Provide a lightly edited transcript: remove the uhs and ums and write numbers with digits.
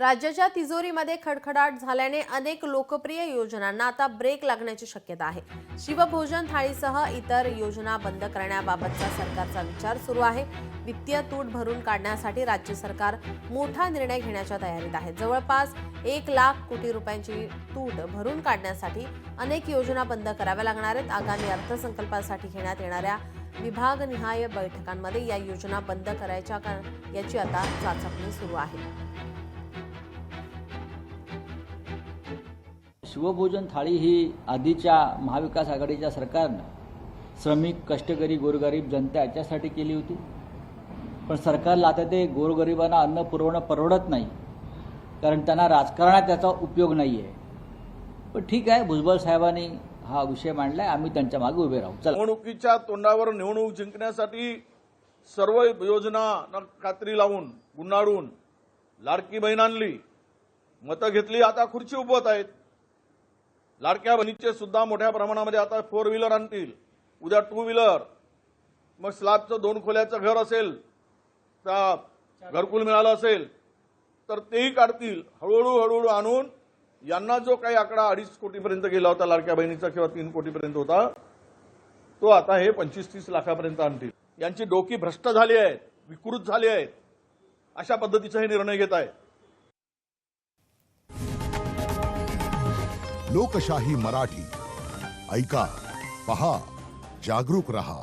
राज्याच्या तिजोरीमध्ये खडखडाट झाल्याने अनेक लोकप्रिय योजनांना आता ब्रेक लागण्याची शक्यता आहे। शिवभोजन थाळीसह इतर योजना बंद करण्याबाबतचा सरकारचा विचार सुरू आहे। वित्तीय तूट भरून काढण्यासाठी राज्य सरकार मोठा निर्णय घेण्याच्या तयारीत आहे। जवळपास 1 लाख कोटी रुपयांची तूट भरून काढण्यासाठी अनेक योजना बंद कराव्या लागणार आहेत। आगामी अर्थसंकल्पासाठी घेण्यात येणाऱ्या विभागनिहाय बैठकांमध्ये या योजना बंद करायच्या याची आता चाचपणी सुरू आहे। शिवभोजन थाळी ही आधीच्या महाविकास आघाडीच्या सरकारनं श्रमिक, कष्टकरी, गोरगरीब जनता याच्यासाठी केली होती। पण सरकारला आता ते गोरगरिबांना अन्न पुरवणं परवडत नाही, कारण त्यांना राजकारणात त्याचा उपयोग नाही आहे। पण ठीक आहे, भुजबळ साहेबांनी हा विषय मांडलाय, आम्ही त्यांच्या मागे उभे राहू। निवडणुकीच्या तोंडावर निवडणूक जिंकण्यासाठी सर्व योजना कात्री लावून गुंडाळून लाडकी बहीण आणली, मतं घेतली, आता खुर्ची उभवत आहेत। लाडक्या बहिणीचे सुद्धा मोठ्या प्रमाणामध्ये आता 4 व्हीलर आणतील, उद्या 2 व्हीलर, मग स्लॅबचं 2 खोल्याचं घर असेल, घरकुल मिळालं असेल तर तेही काढतील। हळूहळू आणून यांना जो काही आकडा 2.5 कोटीपर्यंत गेला होता लाडक्या बहिणीचा किंवा 3 कोटीपर्यंत होता, तो आता हे 25-30 लाखापर्यंत आणतील। यांची डोकी भ्रष्ट झाली आहेत, विकृत झाली आहेत, अशा पद्धतीचे हे निर्णय घेत आहेत। लोकशाही मराठी ऐका, पहा, जागरूक रहा।